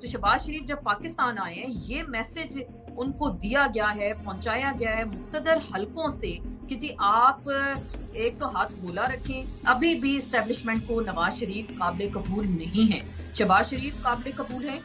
تو شہباز شریف جب پاکستان آئے ہیں یہ میسج ان کو دیا گیا ہے، پہنچایا گیا ہے مقتدر حلقوں سے کہ جی آپ ایک تو ہاتھ گولا رکھیں. ابھی بھی اسٹیبلشمنٹ کو نواز شریف قابل قبول نہیں ہے. شہباز شریف قابل قبول ہے،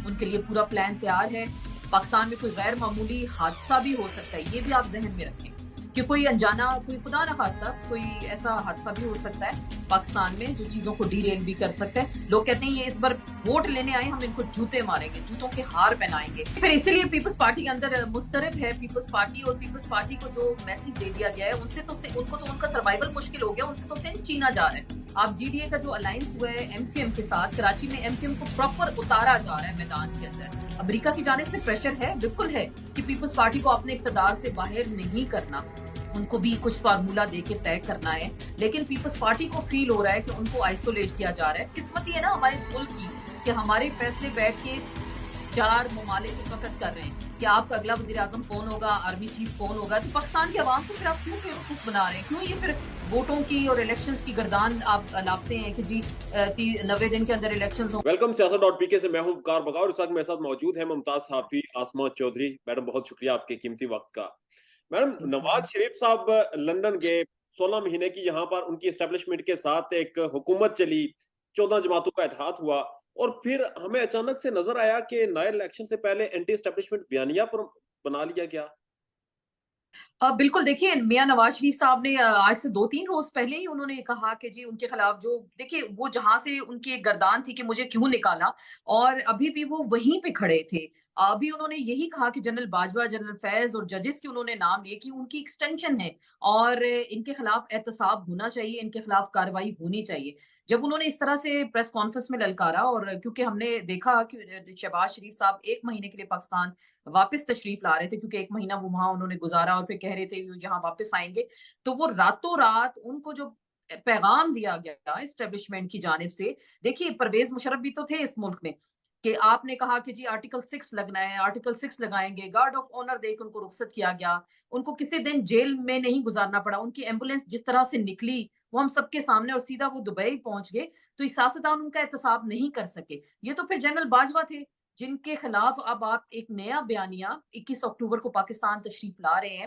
ان کے لیے پورا پلان تیار ہے. پاکستان میں کوئی غیر معمولی حادثہ بھی ہو سکتا ہے، یہ بھی آپ ذہن میں رکھیں کہ کوئی انجانا، کوئی خدا نہ خواستہ کوئی ایسا حادثہ بھی ہو سکتا ہے پاکستان میں جو چیزوں کو ڈی ریل بھی کر سکتا ہے. لوگ کہتے ہیں یہ اس بار ووٹ لینے آئے، ہم ان کو جوتے ماریں گے، جوتوں کے ہار پہنائیں گے. پھر اسی لیے پیپلز پارٹی کے اندر مسترب ہے پیپلز پارٹی، اور پیپلز پارٹی کو جو میسج دے دیا گیا ہے ان کو تو ان کا سروائیول مشکل ہو گیا، ان سے تو سندھ چھینا جا رہا ہے. آپ جی ڈی اے کا جو الائنس ہوا ہے ایم کیو ایم کے ساتھ، کراچی میں ایم کیو ایم کو پراپر اتارا جا رہا ہے میدان کے اندر. امریکہ کی جانب سے پریشر ہے، بالکل ہے، کہ پیپلز پارٹی کو اپنے اقتدار سے باہر نہیں کرنا، ان کو بھی کچھ فارمولا دے کے طے کرنا ہے. لیکن پیپلز پارٹی کو فیل ہو رہا ہے کہ ان کو آئسولیٹ کیا جا رہا ہے. قسمت یہ ہے نا ہمارے اس ملک کی کہ ہمارے فیصلے بیٹھ کے 4 ممالک اس وقت کر رہے ہیں کہ آپ کا اگلا وزیر اعظم کون ہوگا، آرمی چیف کون ہوگا. تو پاکستان کے عوام کو پھر آپ کیوں بیوقوف بنا رہے ہیں؟ کیوں یہ پھر ووٹوں کی اور الیکشنز کی گردان آپ لاپتے ہیں کہ جی 90 دن کے اندر الیکشنز ہوں. ویلکم سیاست ڈاٹ پی کے سے میں ہوں وقار بغاور. اس وقت میرے ساتھ موجود ہیں ممتاز صحافی آسما چودھری. میڈم بہت شکریہ آپ کے قیمتی وقت کا. میڈم نواز شریف صاحب لندن گئے، 16 مہینے کی یہاں پر ان کی اسٹیبلشمنٹ کے ساتھ ایک حکومت چلی، 14 جماعتوں کا اتحاد ہوا، اور پھر ہمیں اچانک سے نظر آیا کہ نئے الیکشن سے پہلے اینٹی اسٹیبلشمنٹ بیانیہ پر بنا لیا گیا. بالکل، دیکھیے میاں نواز شریف صاحب نے آج سے 2-3 روز پہلے ہی انہوں نے کہا کہ جی ان کے خلاف جو دیکھیے وہ جہاں سے ان کی ایک گردان تھی کہ مجھے کیوں نکالا، اور ابھی بھی وہ وہیں پہ کھڑے تھے. ابھی انہوں نے یہی کہا کہ جنرل باجوہ، جنرل فیض اور ججز کی انہوں نے نام لیے کہ ان کی ایکسٹینشن ہے اور ان کے خلاف احتساب ہونا چاہیے، ان کے خلاف کارروائی ہونی چاہیے. جب انہوں نے اس طرح سے پریس کانفرنس میں للکارا، اور کیونکہ ہم نے دیکھا کہ شہباز شریف صاحب 1 مہینے کے لیے پاکستان واپس تشریف لا رہے تھے، کیونکہ 1 مہینہ وہ وہاں انہوں نے گزارا اور پھر کہہ رہے تھے وہ جہاں واپس آئیں گے، تو وہ راتوں رات ان کو جو پیغام دیا گیا اسٹیبلشمنٹ کی جانب سے. دیکھیے پرویز مشرف بھی تو تھے اس ملک میں کہ آپ نے کہا کہ جی آرٹیکل 6 لگنا ہے، آرٹیکل 6 لگائیں گے، گارڈ آف آنر دے کے ان کو رخصت کیا گیا. ان کو کسی دن جیل میں نہیں گزارنا پڑا، ان کی ایمبولینس جس طرح سے نکلی وہ ہم سب کے سامنے، اور سیدھا وہ دبئی پہنچ گئے. تو سیاستدان ان کا احتساب نہیں کر سکے. یہ تو پھر جنرل باجوہ تھے جن کے خلاف اب آپ ایک نیا بیانیہ 21 اکتوبر کو پاکستان تشریف لا رہے ہیں،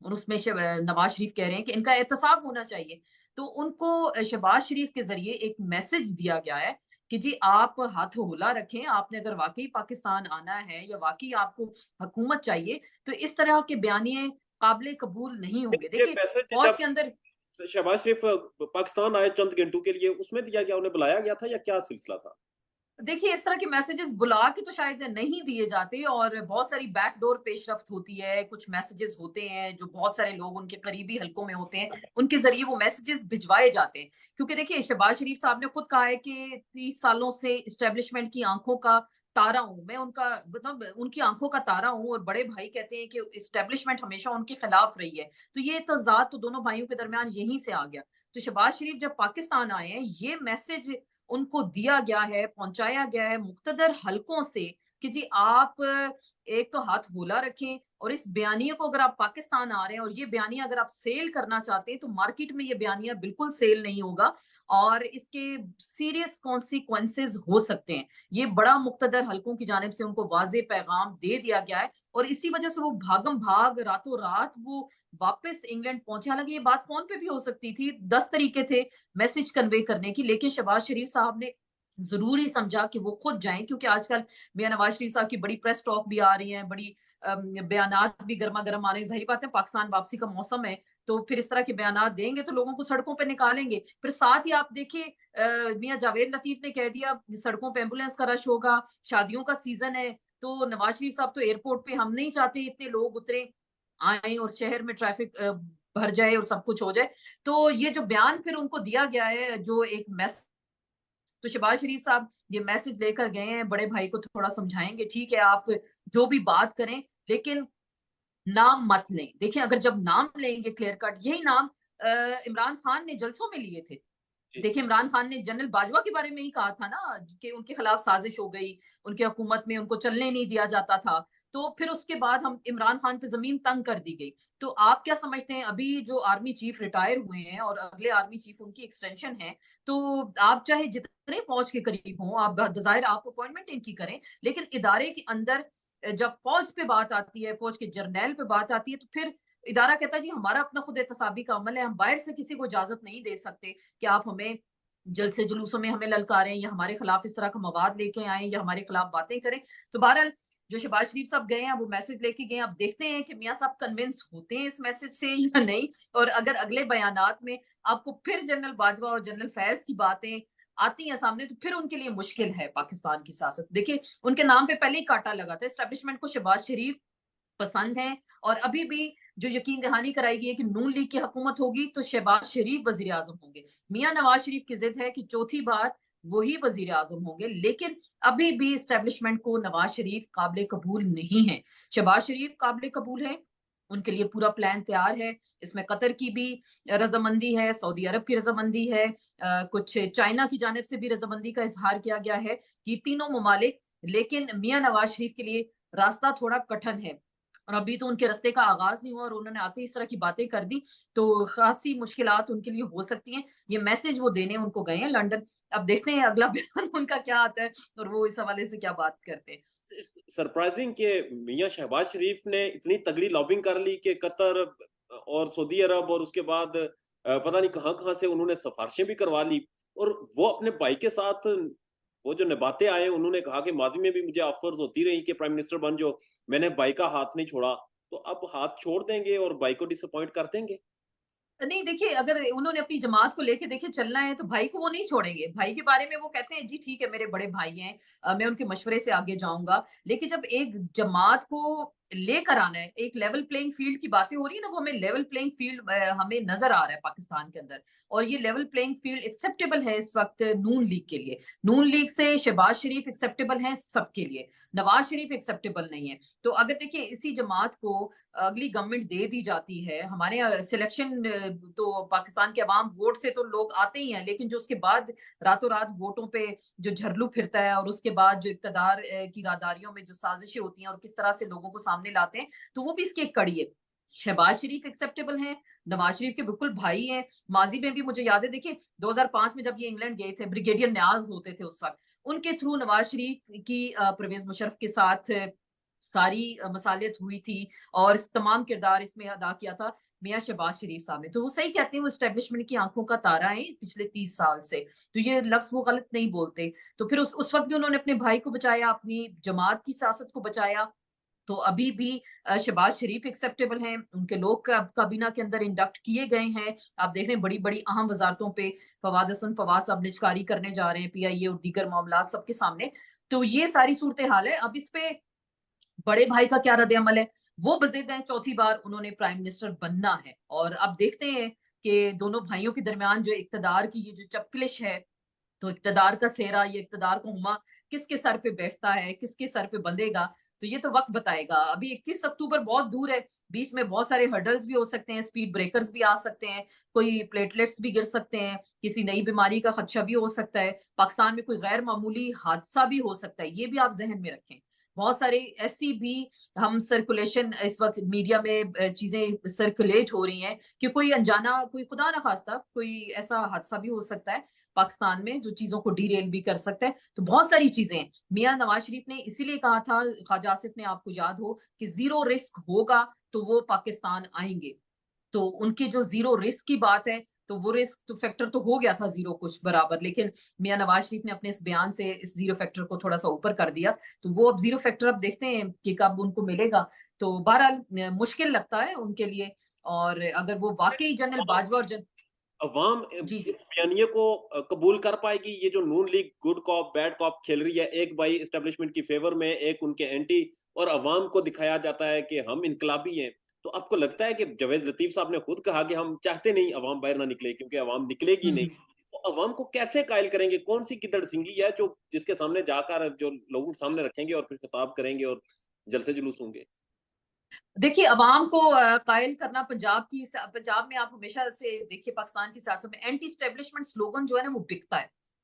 اور اس میں نواز شریف کہہ رہے ہیں کہ ان کا احتساب ہونا چاہیے. تو ان کو شہباز شریف کے ذریعے ایک میسج دیا گیا ہے کہ جی آپ ہاتھ ہولا رکھیں، آپ نے اگر واقعی پاکستان آنا ہے یا واقعی آپ کو حکومت چاہیے تو اس طرح کے بیانیے قابل قبول نہیں ہوں گے. یہ دیکھیے میسج فوج کے جب اندر شہباز شریف پاکستان آئے چند گھنٹوں کے لیے، اس میں دیا گیا، انہیں بلایا گیا تھا یا کیا سلسلہ تھا؟ دیکھیے اس طرح کے میسیجز بلا کے تو شاید نہیں دیے جاتے، اور بہت ساری بیک ڈور پیش رفت ہوتی ہے. کچھ میسیجز ہوتے ہیں جو بہت سارے لوگ ان کے قریبی حلقوں میں ہوتے ہیں، ان کے ذریعے وہ میسیجز بھجوائے جاتے ہیں. کیونکہ دیکھیے شہباز شریف صاحب نے خود کہا ہے کہ 30 سالوں سے اسٹیبلشمنٹ کی آنکھوں کا تارا ہوں میں، ان کا مطلب ان کی آنکھوں کا تارا ہوں، اور بڑے بھائی کہتے ہیں کہ اسٹیبلشمنٹ ہمیشہ ان کے خلاف رہی ہے. تو یہ تضاد تو دونوں بھائیوں کے درمیان یہیں سے آ گیا. تو شہباز شریف جب پاکستان آئے ہیں یہ میسج ان کو دیا گیا ہے، پہنچایا گیا ہے مقتدر حلقوں سے کہ جی آپ ایک تو ہاتھ ہولا رکھیں، اور اس بیانیے کو اگر آپ پاکستان آ رہے ہیں اور یہ بیانیہ اگر آپ سیل کرنا چاہتے ہیں تو مارکیٹ میں یہ بیانیہ بالکل سیل نہیں ہوگا، اور اس کے سیریس کانسیکوینسز ہو سکتے ہیں. یہ بڑا مقتدر حلقوں کی جانب سے ان کو واضح پیغام دے دیا گیا ہے، اور اسی وجہ سے وہ بھاگم بھاگ راتوں رات وہ واپس انگلینڈ پہنچے. حالانکہ یہ بات فون پہ بھی ہو سکتی تھی، 10 طریقے تھے میسج کنوے کرنے کی، لیکن شہباز شریف صاحب نے ضروری سمجھا کہ وہ خود جائیں. کیونکہ آج کل میاں نواز شریف صاحب کی بڑی پریس ٹاک بھی آ رہی ہیں، بڑی بیانات بھی گرما گرم آ رہے ہیں. ظاہر بات ہے پاکستان واپسی کا موسم ہے، تو پھر اس طرح کے بیانات دیں گے تو لوگوں کو سڑکوں پہ نکالیں گے. پھر ساتھ ہی آپ دیکھیں میاں جاوید لطیف نے کہہ دیا سڑکوں پہ ایمبولینس کا رش ہوگا، شادیوں کا سیزن ہے. تو نواز شریف صاحب تو ایئرپورٹ پہ ہم نہیں چاہتے اتنے لوگ اتریں آئیں اور شہر میں ٹریفک بھر جائے اور سب کچھ ہو جائے. تو یہ جو بیان پھر ان کو دیا گیا ہے جو ایک میسج، تو شہباز شریف صاحب یہ میسج لے کر گئے ہیں بڑے بھائی کو تھوڑا سمجھائیں گے ٹھیک ہے آپ جو بھی بات کریں لیکن نام مت لیں. دیکھیں اگر جب نام لیں گے کلیئر کٹ، یہی نام عمران خان نے جلسوں میں لیے تھے. جی دیکھیں عمران خان نے جنرل باجوہ کے بارے میں ہی کہا تھا نا کہ ان کے خلاف سازش ہو گئی، ان کی حکومت میں ان کو چلنے نہیں دیا جاتا تھا. تو پھر اس کے بعد ہم عمران خان پہ زمین تنگ کر دی گئی. تو آپ کیا سمجھتے ہیں ابھی جو آرمی چیف ریٹائر ہوئے ہیں اور اگلے آرمی چیف ان کی ایکسٹینشن ہے, تو آپ چاہے جتنے فوج کے قریب ہوں, آپ بظاہر آپ اپوائنٹمنٹ ان کی کریں, لیکن ادارے کے اندر جب فوج پہ بات آتی ہے, فوج کے جرنیل پہ بات آتی ہے, تو پھر ادارہ کہتا ہے جی ہمارا اپنا خود احتسابی کا عمل ہے, ہم باہر سے کسی کو اجازت نہیں دے سکتے کہ آپ ہمیں جلسے جلوسوں میں ہمیں للکاریں یا ہمارے خلاف اس طرح کا مواد لے کے آئیں یا ہمارے خلاف باتیں کریں. تو بہرحال جو شہباز شریف صاحب گئے ہیں وہ میسج لے کے گئے ہیں, اب دیکھتے ہیں کہ میاں صاحب کنونس ہوتے ہیں اس میسج سے یا نہیں, اور اگر اگلے بیانات میں آپ کو پھر جنرل باجوہ اور جنرل فیض کی باتیں آتی ہیں سامنے, تو پھر ان کے لیے مشکل ہے پاکستان کی سیاست. دیکھیں ان کے نام پہ پہلے ہی کاٹا لگا تھا, اسٹیبلشمنٹ کو شہباز شریف پسند ہیں, اور ابھی بھی جو یقین دہانی کرائی گئی ہے کہ نون لیگ کی حکومت ہوگی تو شہباز شریف وزیر اعظم ہوں گے. میاں نواز شریف کی ضد ہے کہ چوتھی بار وہی وزیر اعظم ہوں گے, لیکن ابھی بھی اسٹیبلشمنٹ کو نواز شریف قابل قبول نہیں ہے. شہباز شریف قابل قبول ہے, ان کے لیے پورا پلان تیار ہے, اس میں قطر کی بھی رضامندی ہے, سعودی عرب کی رضامندی ہے, کچھ چائنا کی جانب سے بھی رضامندی کا اظہار کیا گیا ہے, یہ تینوں ممالک. لیکن میاں نواز شریف کے لیے راستہ تھوڑا کٹھن ہے, اور ابھی تو ان کے رستے کا آغاز نہیں ہوا, اور انہوں نے آتے اس طرح کی باتیں کر دی تو خاصی مشکلات ان کے لیے ہو سکتی ہیں. یہ میسج وہ دینے ان کو گئے ہیں لندن, اب دیکھتے ہیں اگلا بیان ان کا کیا آتا ہے اور وہ اس حوالے سے کیا بات کرتے ہیں. سرپرائزنگ کہ میاں شہباز شریف نے اتنی تگڑی لابنگ کر لی کہ قطر اور سعودی عرب اور اس کے بعد پتہ نہیں کہاں کہاں سے انہوں نے سفارشیں بھی کروا لی, اور وہ اپنے بھائی کے ساتھ وہ جو نباتیں آئے, انہوں نے کہا کہ ماضی میں بھی مجھے آفرز ہوتی رہی کہ پرائم منسٹر بن جو, میں نے بھائی کا ہاتھ نہیں چھوڑا, تو اب ہاتھ چھوڑ دیں گے اور بھائی کو ڈس اپوائنٹ کر دیں گے؟ نہیں دیکھیے, اگر انہوں نے اپنی جماعت کو لے کے دیکھے چلنا ہے تو بھائی کو وہ نہیں چھوڑیں گے. بھائی کے بارے میں وہ کہتے ہیں جی ٹھیک ہے میرے بڑے بھائی ہیں, میں ان کے مشورے سے آگے جاؤں گا, لیکن جب ایک جماعت کو لے کر آنا ہے, ایک لیول پلینگ فیلڈ کی باتیں ہو رہی ہے نا, وہ ہمیں لیول پلینگ فیلڈ ہمیں نظر آ رہا ہے پاکستان کے اندر, اور یہ لیول پلینگ فیلڈ ایکسیپٹیبل ہے اس وقت نون لیگ کے لیے. نون لیگ سے شہباز شریف ایکسیپٹیبل ہیں سب کے لیے, نواز شریف ایکسیپٹیبل نہیں ہے. تو اگر دیکھیں اسی جماعت کو اگلی گورنمنٹ دے دی جاتی ہے, ہمارے سلیکشن تو پاکستان کے عوام ووٹ سے تو لوگ آتے ہی ہیں, لیکن جو اس کے بعد راتوں رات ووٹوں پہ جو جھرلو پھرتا ہے, اور اس کے بعد جو اقتدار کی راداریوں میں جو سازشیں ہوتی ہیں اور کس طرح سے لوگوں کو سامنے لاتے ہیں, تو وہ بھی اس کی ایک کڑی ہے. شہباز شریف ایکسیپٹیبل ہیں, نواز شریف کے بالکل بھائی ہیں. ماضی میں بھی مجھے یاد ہے, دیکھیں 2005 میں جب یہ انگلینڈ گئے تھے, بریگیڈیئر نیاز ہوتے تھے اس وقت, ان کے تھرو نواز شریف کی پرویز مشرف کے ساتھ ساری مصالحت ہوئی تھی, اور تمام کردار اس میں ادا کیا تھا میاں شہباز شریف صاحب نے. تو وہ صحیح کہتے ہیں, وہ اسٹیبلشمنٹ کی آنکھوں کا تارا ہے پچھلے 30 سال سے, تو یہ لفظ وہ غلط نہیں بولتے. تو پھر اس وقت بھی انہوں نے اپنے بھائی کو بچایا, اپنی جماعت کی سیاست کو بچایا. تو ابھی بھی شہباز شریف ایکسیپٹیبل ہیں, ان کے لوگ کابینہ کے اندر انڈکٹ کیے گئے ہیں. آپ دیکھ رہے ہیں بڑی بڑی اہم وزارتوں پہ فواد حسن فواد صاحب نجکاری کرنے جا رہے ہیں, پی آئی اے اور دیگر معاملات سب کے سامنے. تو یہ ساری صورتحال ہے. اب اس پہ بڑے بھائی کا کیا رد عمل ہے, وہ بضد ہیں چوتھی بار انہوں نے پرائم منسٹر بننا ہے, اور اب دیکھتے ہیں کہ دونوں بھائیوں کے درمیان جو اقتدار کی یہ جو چپکلش ہے, تو اقتدار کا سہرا, یہ اقتدار کا ہما کس کے سر پہ بیٹھتا ہے, کس کے سر پہ بندھے گا, تو یہ تو وقت بتائے گا. ابھی 21 اکتوبر بہت دور ہے, بیچ میں بہت سارے ہرڈلز بھی ہو سکتے ہیں, سپیڈ بریکرز بھی آ سکتے ہیں, کوئی پلیٹلیٹس بھی گر سکتے ہیں, کسی نئی بیماری کا خدشہ بھی ہو سکتا ہے, پاکستان میں کوئی غیر معمولی حادثہ بھی ہو سکتا ہے, یہ بھی آپ ذہن میں رکھیں. بہت سارے ایسی بھی ہم سرکولیشن اس وقت میڈیا میں چیزیں سرکولیٹ ہو رہی ہیں کہ کوئی انجانا, کوئی خدا نخواستہ کوئی ایسا حادثہ بھی ہو سکتا ہے پاکستان میں جو چیزوں کو ڈی ریل بھی کر سکتا ہے. تو بہت ساری چیزیں ہیں. میاں نواز شریف نے اسی لیے کہا تھا, خواجہ آصف نے, آپ کو یاد ہو, کہ زیرو رسک ہوگا تو وہ پاکستان آئیں گے. تو ان کی جو زیرو رسک کی بات ہے, تو وہ رسک تو فیکٹر تو ہو گیا تھا زیرو کچھ برابر, لیکن میاں نواز شریف نے اپنے اس بیان سے اس زیرو فیکٹر کو تھوڑا سا اوپر کر دیا. تو وہ اب زیرو فیکٹر اب دیکھتے ہیں کہ کب ان کو ملے گا. تو بہرحال مشکل لگتا ہے ان کے لیے, اور اگر وہ واقعی جنرل باجوہ اور عوام جی جی اس بیانیے کو قبول کر پائے گی؟ یہ جو نون لیگ گڈ کاپ بیڈ کاپ کھیل رہی ہے, ایک بھائی اسٹیبلشمنٹ کی فیور میں, ایک ان کے اینٹی, اور عوام کو دکھایا جاتا ہے کہ ہم انقلابی ہیں. تو آپ کو لگتا ہے کہ جاوید لطیف صاحب نے خود کہا کہ ہم چاہتے نہیں عوام باہر نہ نکلے کیونکہ عوام نکلے گی نہیں, تو عوام کو کیسے قائل کریں گے؟ کون سی گدڑ سنگی ہے جو جس کے سامنے جا کر جو لوگوں کے سامنے رکھیں گے اور پھر خطاب کریں گے اور جلسے جلوس ہوں گے؟ دیکھیے عوام کو قائل کرنا, پنجاب میں آپ ہمیشہ سے دیکھیے پاکستان کی سیاست میں اینٹی اسٹیبلشمنٹ سلوگن جو ہے نا وہ بکتا ہے.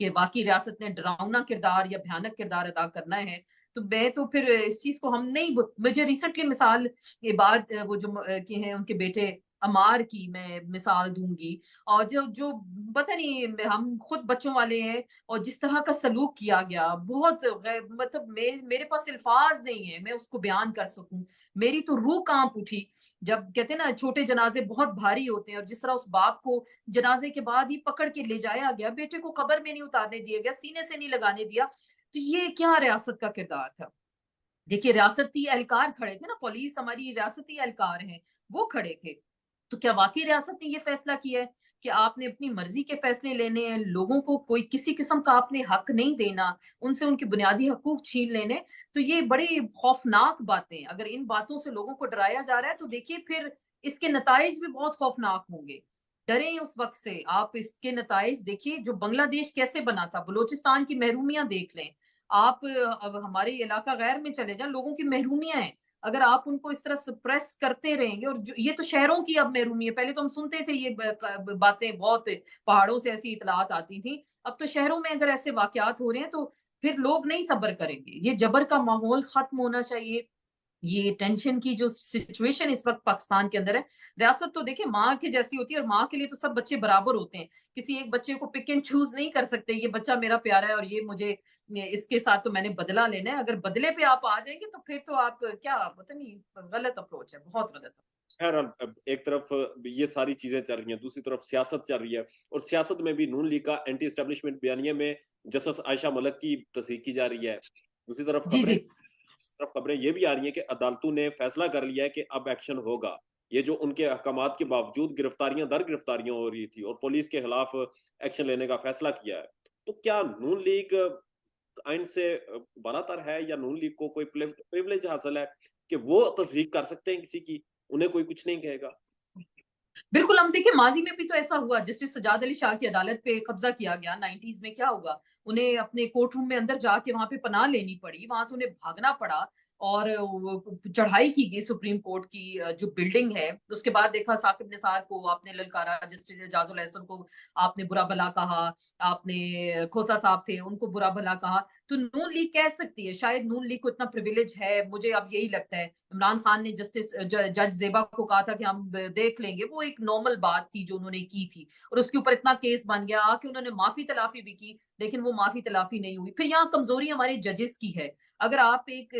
کہ باقی ریاست نے ڈراؤنا کردار یا بھیانک کردار ادا کرنا ہے، تو میں تو پھر اس چیز کو ہم نہیں، مجھے ریسنٹلی مثال یہ بات وہ جو کی ہیں ان کے بیٹے عمار کی میں مثال دوں گی، اور جو پتہ نہیں ہم خود بچوں والے ہیں، اور جس طرح کا سلوک کیا گیا بہت مطلب میرے پاس الفاظ نہیں ہے میں اس کو بیان کر سکوں، میری تو روح کانپ اٹھی جب کہتے ہیں نا چھوٹے جنازے بہت بھاری ہوتے ہیں، اور جس طرح اس باپ کو جنازے کے بعد ہی پکڑ کے لے جایا گیا، بیٹے کو قبر میں نہیں اتارنے دیا گیا، سینے سے نہیں لگانے دیا، تو یہ کیا ریاست کا کردار تھا؟ دیکھیے ریاستی اہلکار کھڑے تھے نا، پولیس ہماری ریاستی اہلکار ہیں، وہ کھڑے تھے، تو کیا واقعی ریاست نے یہ فیصلہ کیا ہے کہ آپ نے اپنی مرضی کے فیصلے لینے ہیں، لوگوں کو کوئی کسی قسم کا آپ نے حق نہیں دینا، ان سے ان کے بنیادی حقوق چھین لینے؟ تو یہ بڑی خوفناک باتیں، اگر ان باتوں سے لوگوں کو ڈرایا جا رہا ہے تو دیکھیے پھر اس کے نتائج بھی بہت خوفناک ہوں گے، ڈریں اس وقت سے آپ، اس کے نتائج دیکھیے، جو بنگلہ دیش کیسے بنا تھا، بلوچستان کی محرومیاں دیکھ لیں آپ، اب ہمارے علاقہ غیر میں چلے جائیں، لوگوں کی محرومیاں ہیں، اگر آپ ان کو اس طرح سپریس کرتے رہیں گے، اور یہ تو شہروں کی اب محرومی ہے، پہلے تو ہم سنتے تھے یہ باتیں بہت، پہاڑوں سے ایسی اطلاعات آتی تھیں، اب تو شہروں میں اگر ایسے واقعات ہو رہے ہیں تو پھر لوگ نہیں صبر کریں گے، یہ جبر کا ماحول ختم ہونا چاہیے، یہ ٹینشن کی جو سچویشن اس وقت پاکستان کے اندر ہے، ریاست تو دیکھیں ماں کے جیسی ہوتی ہے، اور ماں کے لیے تو سب بچے برابر ہوتے ہیں، کسی ایک بچے کو پک اینڈ چوز نہیں کر سکتے، یہ بچہ میرا پیارا ہے اور یہ مجھے اس کے ساتھ تو میں نے بدلہ لینا ہے، اگر بدلے پہ آپ آ جائیں گے تو پھر تو آپ کیا پتہ نہیں، غلط اپروچ ہے، بہت غلط اپروچ۔ خیر ایک طرف یہ ساری چیزیں چل رہی ہیں، دوسری طرف سیاست چل رہی ہے، اور سیاست میں بھی نون لیگ کا اینٹی اسٹیبلشمنٹ بیانیے میں جسٹس عائشہ ملک کی تصدیق کی جا رہی ہے، دوسری جی جی خبریں یہ بھی آ رہی ہیں کہ عدالتوں نے فیصلہ کر لیا ہے کہ اب ایکشن ہوگا، یہ جو ان کے احکامات کے باوجود گرفتاریاں در گرفتاریاں ہو رہی تھی اور پولیس کے خلاف ایکشن لینے کا فیصلہ کیا ہے، تو کیا نون لیگ آئین سے براتر ہے، یا نون لیگ کو کوئی پریولیج حاصل ہے کہ وہ تصدیق کر سکتے ہیں کسی کی، انہیں کوئی کچھ نہیں کہے گا؟ بالکل، ہم دیکھیں ماضی میں بھی تو ایسا ہوا، جسٹس سجاد علی شاہ کی عدالت پہ قبضہ کیا گیا 90s میں، کیا ہوا، انہیں اپنے کورٹ روم میں اندر جا کے وہاں پہ پناہ لینی پڑی، وہاں سے انہیں بھاگنا پڑا، اور چڑھائی کی گئی سپریم کورٹ کی جو بلڈنگ ہے، اس کے بعد دیکھا ثاقب نثار کو آپ نے للکارا، جسٹس اعجاز الاحسن کو آپ نے برا بھلا کہا، آپ نے کھوسا صاحب تھے ان کو برا بھلا کہا، تو نون لیگ کہہ سکتی ہے، شاید نون لیگ کو اتنا پریویلیج ہے، مجھے اب یہی لگتا ہے، عمران خان نے جسٹس جج زیبا کو کہا تھا کہ ہم دیکھ لیں گے، وہ ایک نارمل بات تھی جو انہوں نے کی تھی، اور اس کے اوپر اتنا کیس بن گیا کہ انہوں نے معافی تلافی بھی کی، لیکن وہ معافی تلافی نہیں ہوئی۔ پھر یہاں کمزوری ہمارے ججز کی ہے، اگر آپ ایک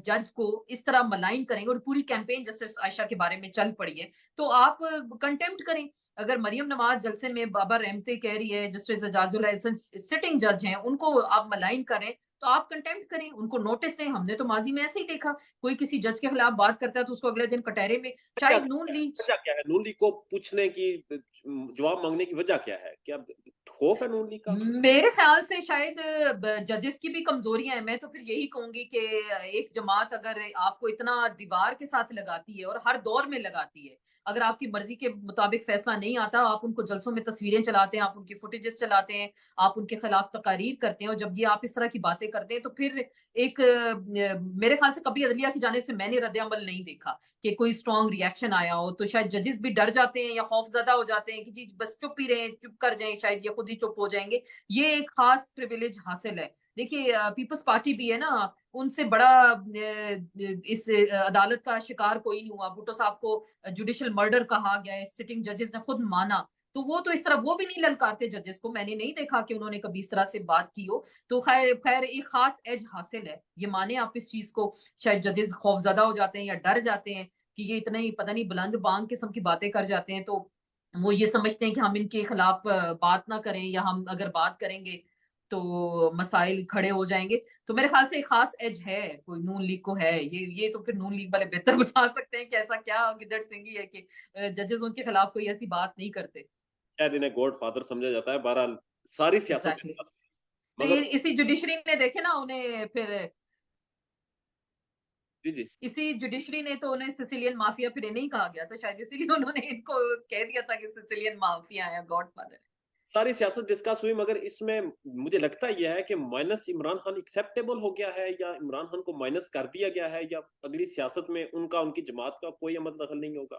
جج کو اس طرح ملائن کریں گے، اور پوری کیمپین جسٹس عائشہ کے بارے میں چل پڑی ہے، تو آپ کنٹمپٹ کریں، اگر مریم نواز جلسے میں بابا رحمتے کہہ رہی ہے، جسٹس اعجاز الاحسن سٹنگ جج ہیں، ان کو آپ ملائن کریں تو آپ کنٹمپٹ کریں، ان کو نوٹس دیں، ہم نے تو ماضی میں ایسے ہی دیکھا، کوئی کسی جج کے خلاف بات کرتا ہے تو اس کو اگلے دن کٹہرے میں، شاید نون لیگ، وجہ کیا ہے نون لیگ کو پوچھنے کی، جواب مانگنے کی وجہ کیا ہے؟ کیا خوف ہے نون لیگ کا؟ میرے خیال سے شاید ججز کی بھی کمزوریاں ہیں، میں تو پھر یہی کہوں گی کہ ایک جماعت اگر آپ کو اتنا دیوار کے ساتھ لگاتی ہے اور ہر دور میں لگاتی ہے، اگر آپ کی مرضی کے مطابق فیصلہ نہیں آتا، آپ ان کو جلسوں میں تصویریں چلاتے ہیں، آپ ان کی فوٹیجز چلاتے ہیں، آپ ان کے خلاف تقاریر کرتے ہیں، اور جب یہ آپ اس طرح کی باتیں کرتے ہیں تو پھر ایک میرے خیال سے کبھی عدلیہ کی جانب سے میں نے رد عمل نہیں دیکھا کہ کوئی اسٹرانگ ریئیکشن آیا ہو، تو شاید ججز بھی ڈر جاتے ہیں یا خوف زدہ ہو جاتے ہیں کہ جی بس چپ ہی رہیں، چپ کر جائیں، شاید یہ خود ہی چپ ہو جائیں گے، یہ ایک خاص پریویلیج حاصل ہے۔ دیکھیے پیپلز پارٹی بھی ہے نا، ان سے بڑا اس عدالت کا شکار کوئی نہیں ہوا، بھٹو صاحب کو جوڈیشل مرڈر کہا گیا ہے، سٹنگ ججز نے خود مانا، تو وہ تو اس طرح وہ بھی نہیں للکارتے ججز کو، میں نے نہیں دیکھا کہ انہوں نے کبھی اس طرح سے بات کی ہو، تو خیر ایک خاص ایج حاصل ہے، یہ مانے آپ اس چیز کو، شاید ججز خوف زدہ ہو جاتے ہیں یا ڈر جاتے ہیں کہ یہ اتنا ہی پتہ نہیں بلند بانگ قسم کی باتیں کر جاتے ہیں، تو وہ یہ سمجھتے ہیں کہ ہم ان کے خلاف بات نہ کریں، یا ہم اگر بات کریں گے تو مسائل کھڑے ہو جائیں گے، تو میرے خیال سے ایک خاص ایج ہے کوئی نون لیگ کو ہے، یہ تو پھر نون لیگ والے بہتر بتا سکتے ہیں کہ ایسا کیا گدڑ سنگھی ہے کہ ججز ان کے خلاف کوئی ایسی بات نہیں کرتے۔ شاید انہیں گوڈ فادر سمجھا جاتا ہے، بہرحال ساری سیاست ایگزیکٹلی، تو مگر یہ اسی جوڈیشری نے دیکھے نا انہیں پھر، جی جی اسی جوڈیشری نے تو انہیں سسیلین مافیا پھر نہیں کہا گیا، تو شاید اسی لیے انہوں نے ان کو کہہ دیا تھا کہ سسیلین مافیا ہے، گاڈ فادر۔ ساری سیاست ڈسکس ہوئی، مگر اس میں مجھے لگتا یہ ہے کہ مائنس عمران خان ایکسیپٹیبل ہو گیا ہے، یا عمران خان کو مائنس کر دیا گیا ہے، یا اگلی سیاست میں ان کا ان کی جماعت کا کوئی عمل دخل نہیں ہوگا؟